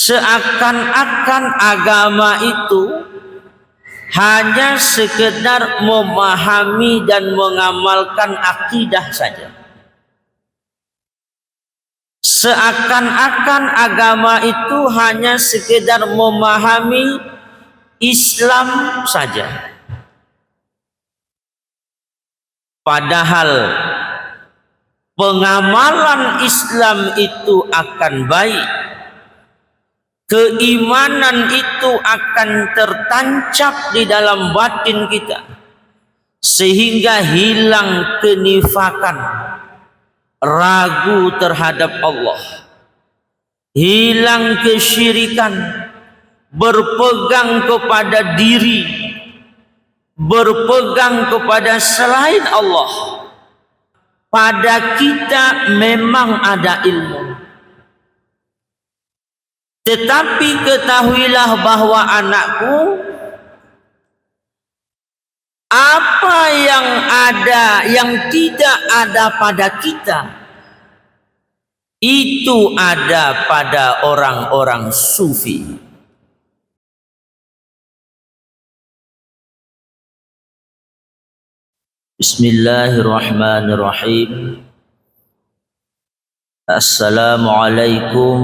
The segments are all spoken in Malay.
Seakan-akan agama itu hanya sekedar memahami dan mengamalkan akidah saja. Seakan-akan agama itu hanya sekedar memahami Islam saja. Padahal pengamalan Islam itu akan baik. Keimanan itu akan tertancap di dalam batin kita, sehingga hilang kenifakan, ragu terhadap Allah, hilang kesyirikan, berpegang kepada diri, berpegang kepada selain Allah. Pada kita memang ada ilmu, tetapi ketahuilah bahwa anakku, apa yang ada, yang tidak ada pada kita, itu ada pada orang-orang sufi. Bismillahirrahmanirrahim. Assalamualaikum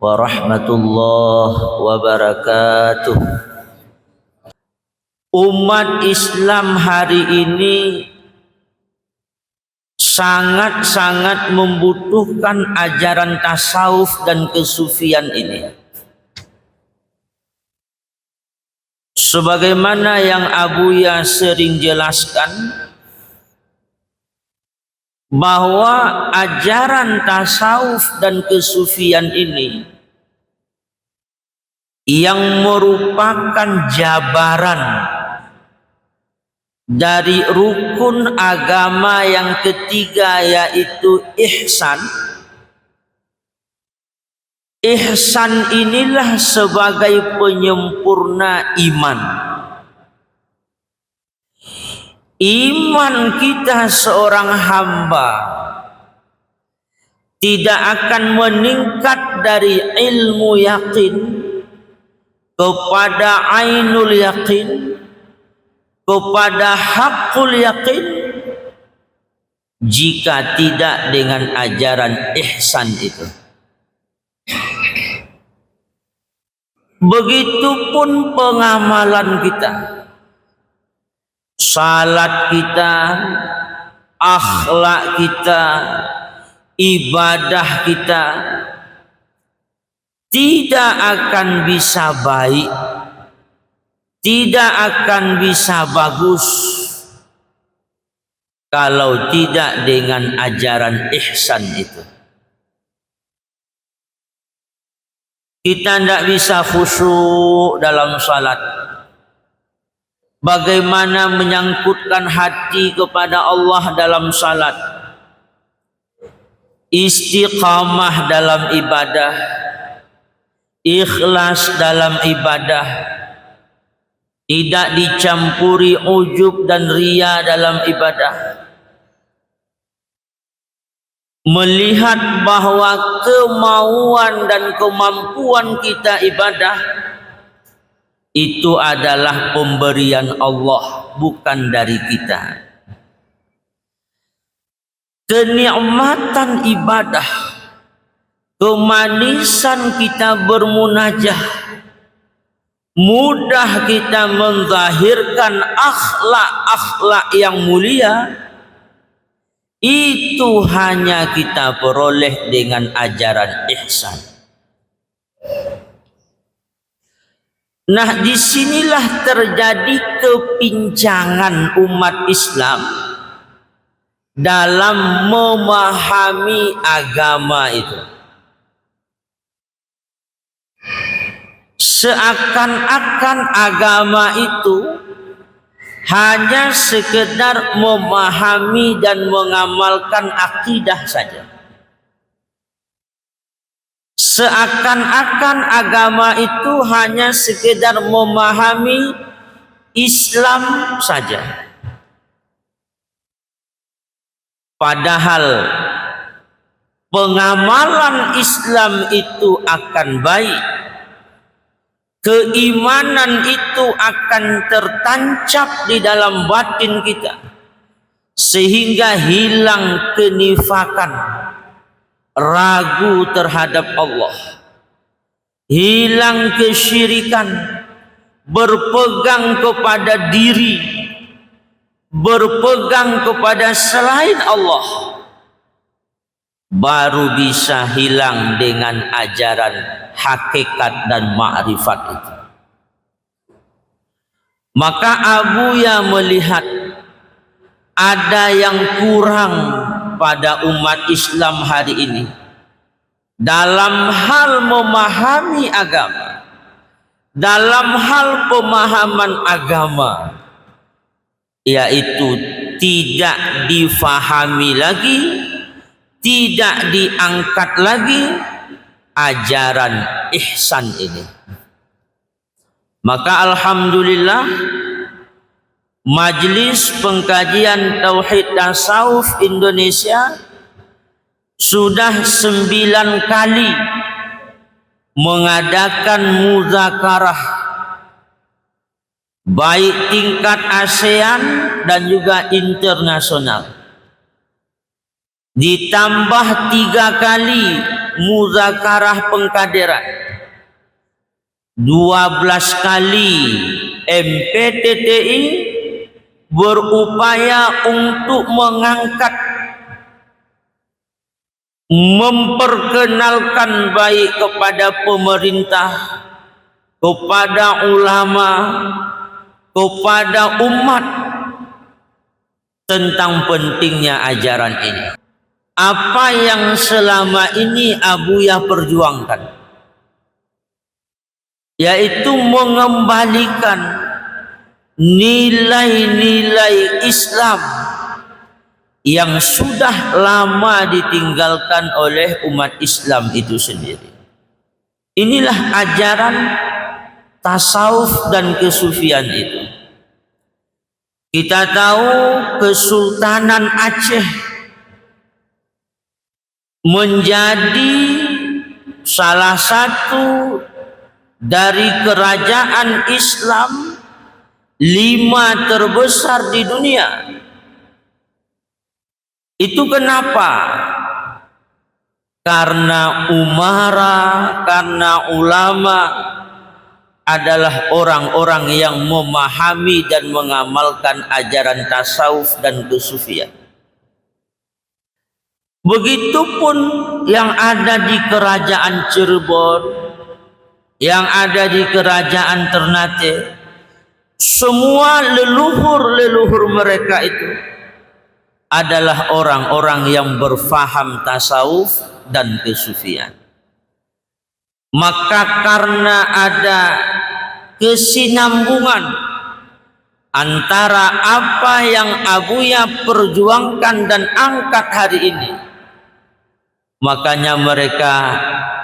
warahmatullahi wabarakatuh. Umat Islam hari ini sangat-sangat membutuhkan ajaran tasawuf dan kesufian ini. Sebagaimana yang Abuya sering jelaskan, bahwa ajaran tasawuf dan kesufian ini yang merupakan jabaran dari rukun agama yang ketiga, yaitu ihsan. Ihsan inilah sebagai penyempurna iman. Iman kita seorang hamba tidak akan meningkat dari ilmu yakin kepada ainul yakin, kepada haqqul yakin, jika tidak dengan ajaran ihsan itu. Begitupun pengamalan kita, salat kita, akhlak kita, ibadah kita tidak akan bisa baik, tidak akan bisa bagus kalau tidak dengan ajaran ihsan itu. Kita tidak bisa khusyuk dalam salat. Bagaimana menyangkutkan hati kepada Allah dalam salat, istiqamah dalam ibadah, ikhlas dalam ibadah, tidak dicampuri ujub dan riya dalam ibadah. Melihat bahwa kemauan dan kemampuan kita ibadah itu adalah pemberian Allah, bukan dari kita. Kenikmatan ibadah, kemanisan kita bermunajah, mudah kita menzahirkan akhlak-akhlak yang mulia, itu hanya kita peroleh dengan ajaran ihsan. Nah, disinilah terjadi kepincangan umat Islam dalam memahami agama itu. Seakan-akan agama itu hanya sekedar memahami dan mengamalkan akidah saja. Seakan-akan agama itu hanya sekedar memahami Islam saja. Padahal pengamalan Islam itu akan baik, keimanan itu akan tertancap di dalam batin kita, sehingga hilang kenifakan, ragu terhadap Allah, hilang kesyirikan, berpegang kepada diri, berpegang kepada selain Allah, baru bisa hilang dengan ajaran hakikat dan ma'rifat itu. Maka Abuya melihat ada yang kurang pada umat Islam hari ini dalam hal memahami agama, dalam hal pemahaman agama, yaitu tidak difahami lagi, tidak diangkat lagi ajaran ihsan ini. Maka alhamdulillah, Majelis Pengkajian Tauhid Tasawuf Indonesia sudah 9 kali mengadakan muzakarah, baik tingkat ASEAN dan juga internasional. Ditambah 3 kali muzakarah pengkaderan, 12 kali MPTTI berupaya untuk mengangkat, memperkenalkan baik kepada pemerintah, kepada ulama, kepada umat tentang pentingnya ajaran ini. Apa yang selama ini Abuya perjuangkan, yaitu mengembalikan nilai-nilai Islam yang sudah lama ditinggalkan oleh umat Islam itu sendiri. Inilah ajaran tasawuf dan kesufian itu. Kita tahu Kesultanan Aceh menjadi salah satu dari kerajaan Islam 5 terbesar di dunia. Itu kenapa? Karena umara, karena ulama adalah orang-orang yang memahami dan mengamalkan ajaran tasawuf dan kesufian. Begitupun yang ada di kerajaan Cirebon, yang ada di kerajaan Ternate, semua leluhur-leluhur mereka itu adalah orang-orang yang berfaham tasawuf dan kesufian. Maka karena ada kesinambungan antara apa yang Abuya perjuangkan dan angkat hari ini, makanya mereka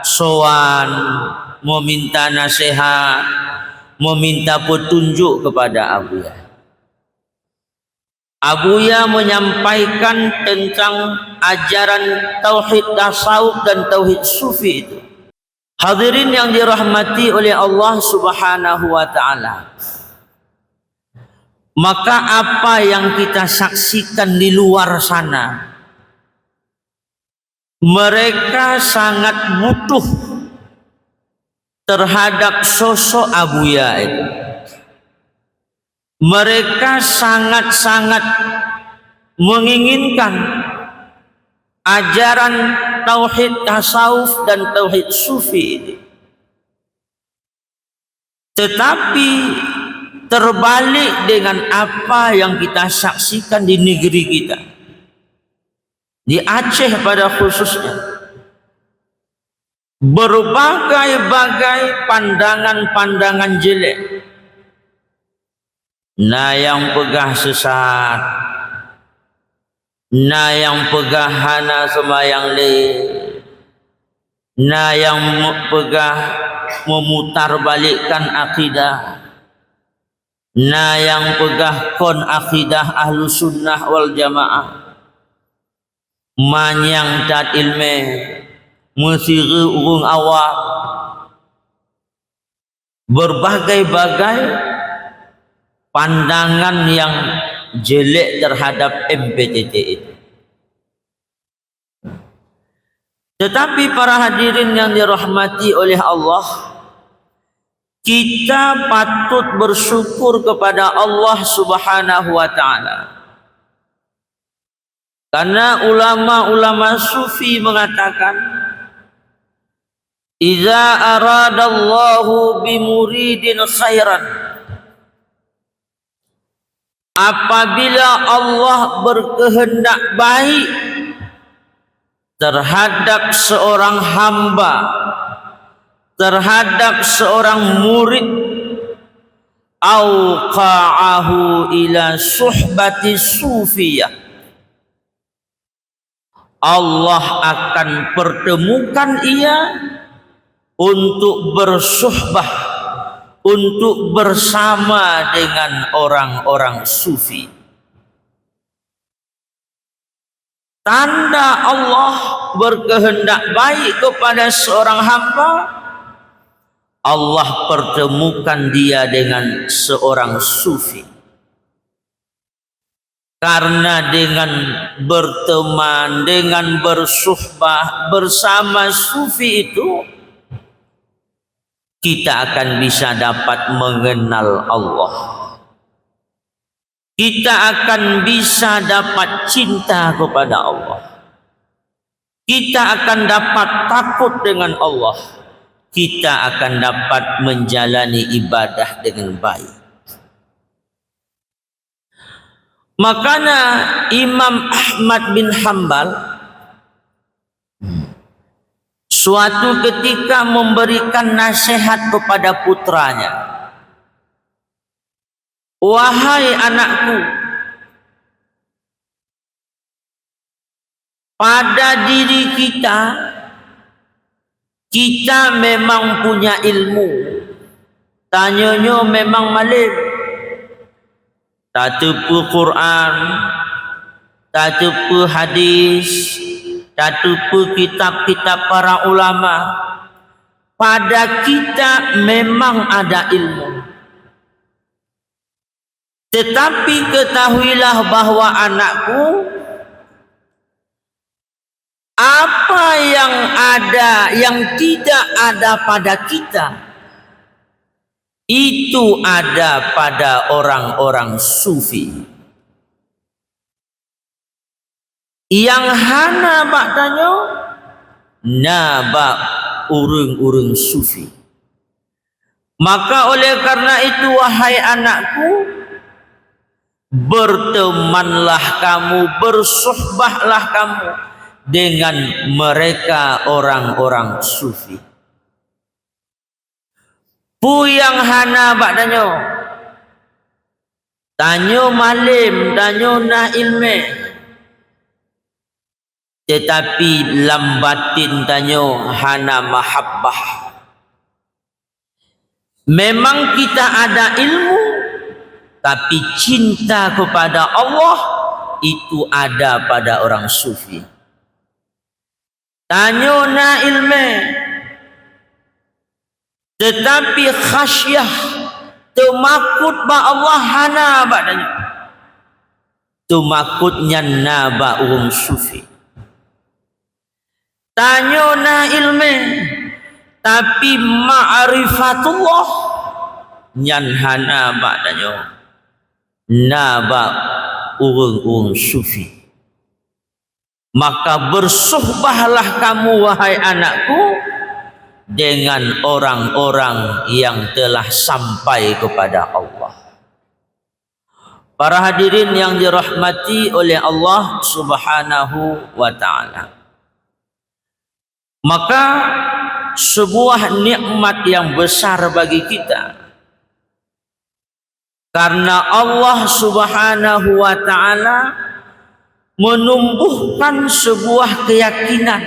sowan, meminta nasihat, meminta petunjuk kepada Abuya. Abuya menyampaikan tentang ajaran tauhid tasawuf dan tauhid sufi itu. Hadirin yang dirahmati oleh Allah Subhanahu wa taala. Maka apa yang kita saksikan di luar sana, mereka sangat butuh terhadap sosok Abuya itu. Mereka sangat-sangat menginginkan ajaran tauhid tasawuf dan tauhid sufi ini. Tetapi terbalik dengan apa yang kita saksikan di negeri kita, di Aceh pada khususnya, berbagai-bagai pandangan-pandangan jelek. Nah yang pegah sesat, nah yang pegah hana semayang le, nah yang pegah memutarbalikkan akidah, nah yang pegah kon akidah ahlu sunnah wal jamaah. manyang tat ilme mesire urung awak berbagai-bagai pandangan yang jelek terhadap MPTT itu. Tetapi para hadirin yang dirahmati oleh Allah, kita patut bersyukur kepada Allah Subhanahu wa taala. Karena ulama-ulama sufi mengatakan, "Idza aradallahu bimuridin khairan." Apabila Allah berkehendak baik terhadap seorang hamba, terhadap seorang murid, auqa'ahu ila suhbati sufiyah, Allah akan pertemukan ia untuk bersuhbah, untuk bersama dengan orang-orang sufi. Tanda Allah berkehendak baik kepada seorang hamba, Allah pertemukan dia dengan seorang sufi. Karena dengan berteman, dengan bersuhbah bersama sufi itu, kita akan bisa dapat mengenal Allah. Kita akan bisa dapat cinta kepada Allah. Kita akan dapat takut dengan Allah. Kita akan dapat menjalani ibadah dengan baik. Makanya Imam Ahmad bin Hanbal suatu ketika memberikan nasihat kepada putranya. Wahai anakku, pada diri kita memang punya ilmu. Tanyanya memang malim. Tak tepu Quran, tak tepu hadis, tak tepu kitab-kitab para ulama. Pada kita memang ada ilmu. Tetapi ketahuilah bahwa anakku, apa yang ada, yang tidak ada pada kita, itu ada pada orang-orang sufi. Yang hana baktanya, naba urung-urung sufi. Maka oleh karena itu, wahai anakku, bertemanlah kamu, bersuhbahlah kamu dengan mereka orang-orang sufi. Pu yang hana bakdanyo, tanyo malim, tanyo na ilme, tetapi lambatin tanyo hana mahabbah. Memang kita ada ilmu, tapi cinta kepada Allah itu ada pada orang sufi. Tanyo na ilme, tetapi khasyah, temakut ba Allah hana badanya. Temakutnya naba orang sufi. Tanyo na ilme, tapi ma'rifatullah nyan hana badanya. Naba urung-urung sufi. Maka bersuhbahlah kamu wahai anakku dengan orang-orang yang telah sampai kepada Allah. Para hadirin yang dirahmati oleh Allah Subhanahu wa taala. Maka sebuah nikmat yang besar bagi kita. Karena Allah Subhanahu wa taala menumbuhkan sebuah keyakinan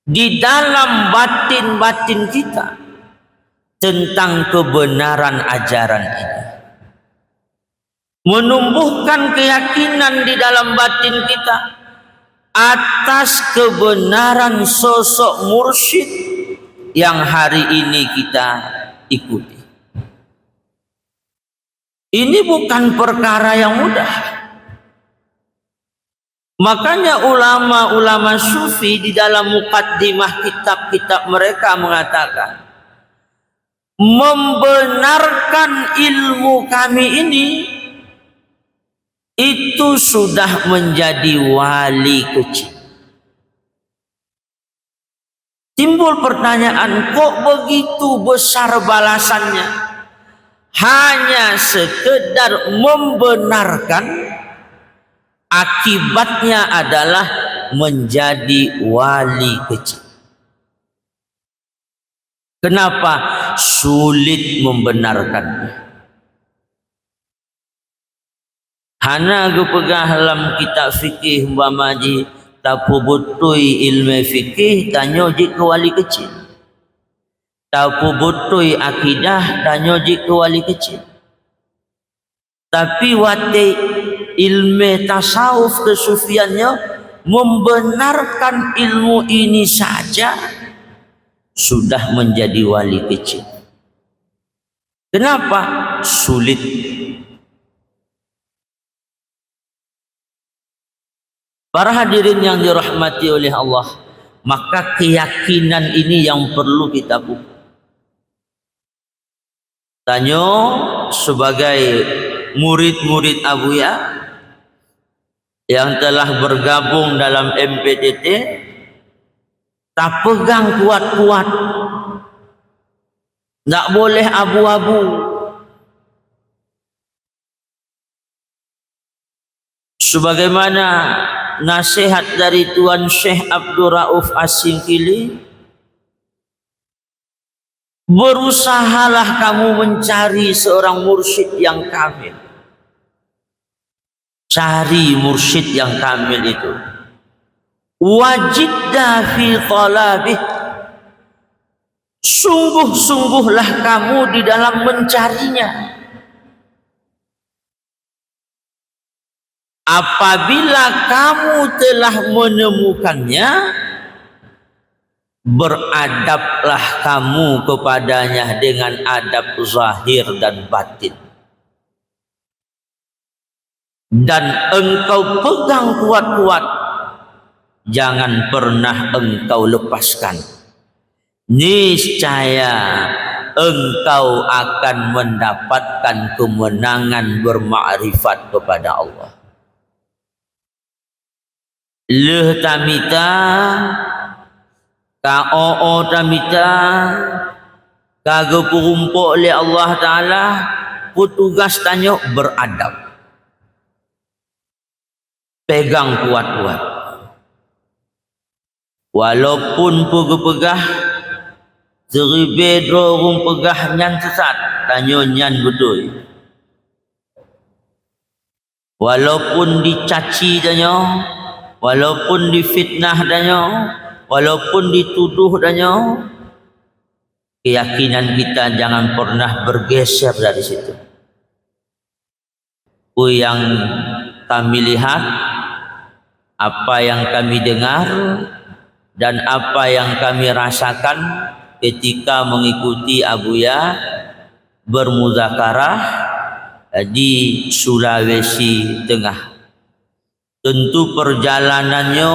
di dalam batin-batin kita tentang kebenaran ajaran ini. Menumbuhkan keyakinan di dalam batin kita atas kebenaran sosok mursyid yang hari ini kita ikuti. Ini bukan perkara yang mudah. Makanya ulama-ulama sufi di dalam mukaddimah kitab-kitab mereka mengatakan, membenarkan ilmu kami ini itu sudah menjadi wali kecil. Timbul pertanyaan, kok begitu besar balasannya? Hanya sekedar membenarkan, akibatnya adalah menjadi wali kecil. Kenapa? Sulit membenarkannya. Hana gupegah dalam kitab fikih umpamaji tapu butui ilmu fikih tanyo jik ke wali kecil. Tapu butui akidah tanyo jik ke wali kecil. Tapi wate ilmu tasawuf kesufiannya membenarkan ilmu ini saja sudah menjadi wali kecil. Kenapa? Sulit. Para hadirin yang dirahmati oleh Allah, maka keyakinan ini yang perlu kita buka. Tanyo sebagai murid-murid Abuya yang telah bergabung dalam MPTT, tak pegang kuat-kuat, tak boleh abu-abu. Sebagaimana nasihat dari Tuan Syekh Abdul Rauf As-Singkili, berusahalah kamu mencari seorang mursyid yang kamil. Cari mursyid yang kamil itu. Wajidda fi talabih. Sungguh-sungguhlah kamu di dalam mencarinya. Apabila kamu telah menemukannya, beradablah kamu kepadanya dengan adab zahir dan batin. Dan engkau pegang kuat-kuat, jangan pernah engkau lepaskan. Niscaya engkau akan mendapatkan kemenangan bermakrifat kepada Allah. Leh tamita, ka oo tamita, kago purumpok oleh Allah Ta'ala, petugas tanya beradab. Pegang kuat-kuat. Walaupun pegah-pegah, seribe dorong pegah nyan sesat, tanya nyan betul. Walaupun dicaci tanya, walaupun difitnah tanya, walaupun dituduh tanya, keyakinan kita jangan pernah bergeser dari situ. Yang kami lihat, apa yang kami dengar, dan apa yang kami rasakan ketika mengikuti Abuya bermuzakarah di Sulawesi Tengah. Tentu perjalanannya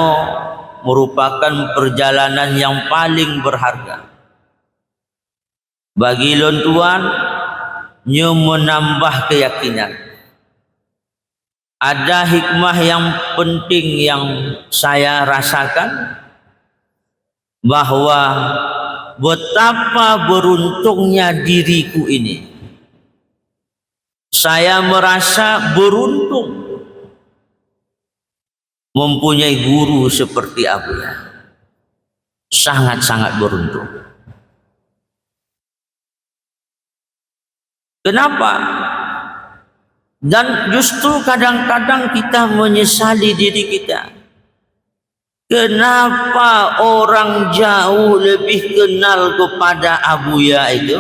merupakan perjalanan yang paling berharga. Bagi lontuan, nyo menambah keyakinan. Ada hikmah yang penting yang saya rasakan, bahwa betapa beruntungnya diriku ini. Saya merasa beruntung mempunyai guru seperti Abuya. Sangat-sangat beruntung. Kenapa? Dan justru kadang-kadang kita menyesali diri kita. Kenapa orang jauh lebih kenal kepada Abuya itu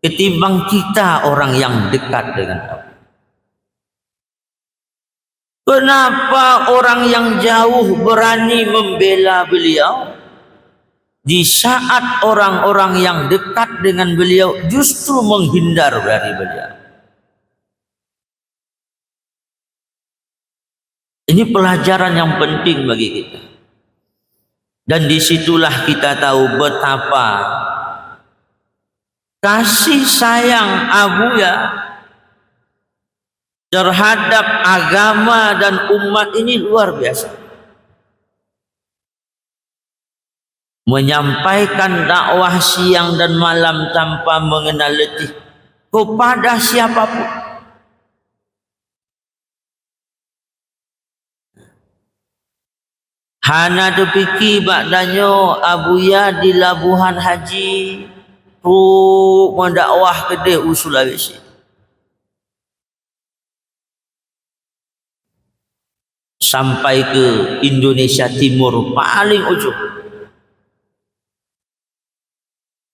ketimbang kita orang yang dekat dengan Abuya? Kenapa orang yang jauh berani membela beliau, di saat orang-orang yang dekat dengan beliau justru menghindar dari beliau? Ini pelajaran yang penting bagi kita. Dan disitulah kita tahu betapa kasih sayang Abuya terhadap agama dan umat ini luar biasa. Menyampaikan dakwah siang dan malam tanpa mengenal letih kepada siapapun. Hana depiki bakdanyo Abuya di Labuhan Haji mendakwah ke Sulawesi. Sampai ke Indonesia Timur paling ujung.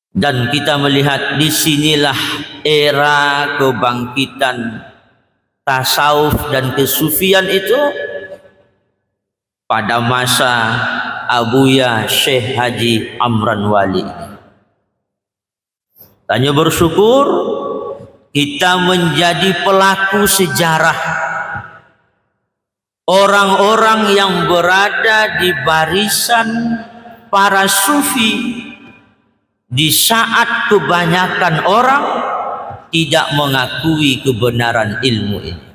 Dan kita melihat disinilah era kebangkitan tasawuf dan kesufian itu pada masa Abuya Syekh Haji Amran Wali. Tanya bersyukur kita menjadi pelaku sejarah. Orang-orang yang berada di barisan para sufi di saat kebanyakan orang tidak mengakui kebenaran ilmu ini.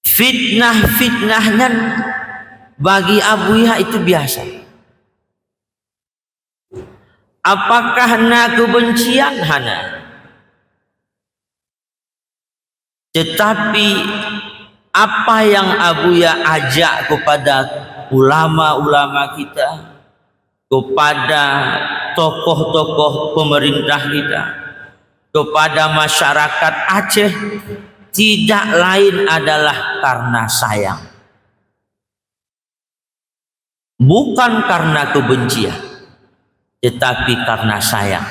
Fitnah-fitnahnya bagi Abuya itu biasa. Apakah hana kebencian? Hana. Tetapi apa yang Abuya ajak kepada ulama-ulama kita, kepada tokoh-tokoh pemerintah kita, kepada masyarakat Aceh, tidak lain adalah karena sayang. Bukan karena kebencian, tetapi karena sayang.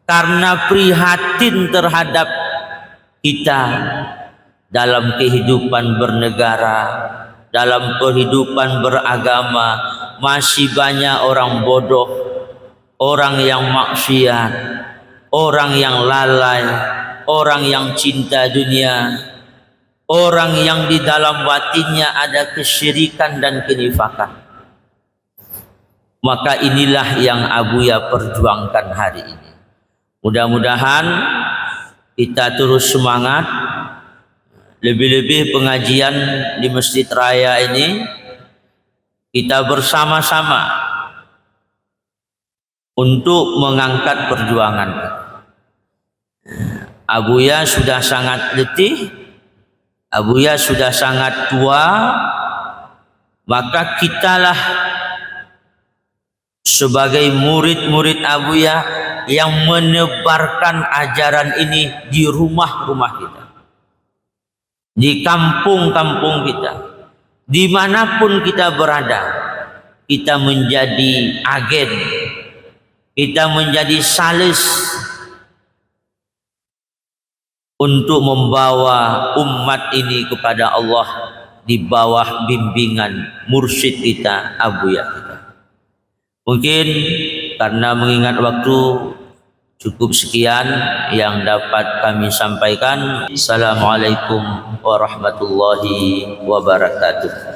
Karena prihatin terhadap kita dalam kehidupan bernegara, dalam kehidupan beragama, masih banyak orang bodoh, orang yang maksiat, orang yang lalai, orang yang cinta dunia, orang yang di dalam batinnya ada kesyirikan dan kenifakan. Maka inilah yang Abuya perjuangkan hari ini. Mudah-mudahan kita terus semangat, lebih-lebih pengajian di Masjid Raya ini kita bersama-sama untuk mengangkat perjuangan. Abuya sudah sangat letih, Abuya sudah sangat tua, maka kitalah sebagai murid-murid Abuya yang menebarkan ajaran ini di rumah-rumah kita, di kampung-kampung kita, dimanapun kita berada. Kita menjadi agen, kita menjadi sales untuk membawa umat ini kepada Allah di bawah bimbingan mursyid kita, Abuya kita. Mungkin karena mengingat waktu, cukup sekian yang dapat kami sampaikan. Assalamualaikum warahmatullahi wabarakatuh.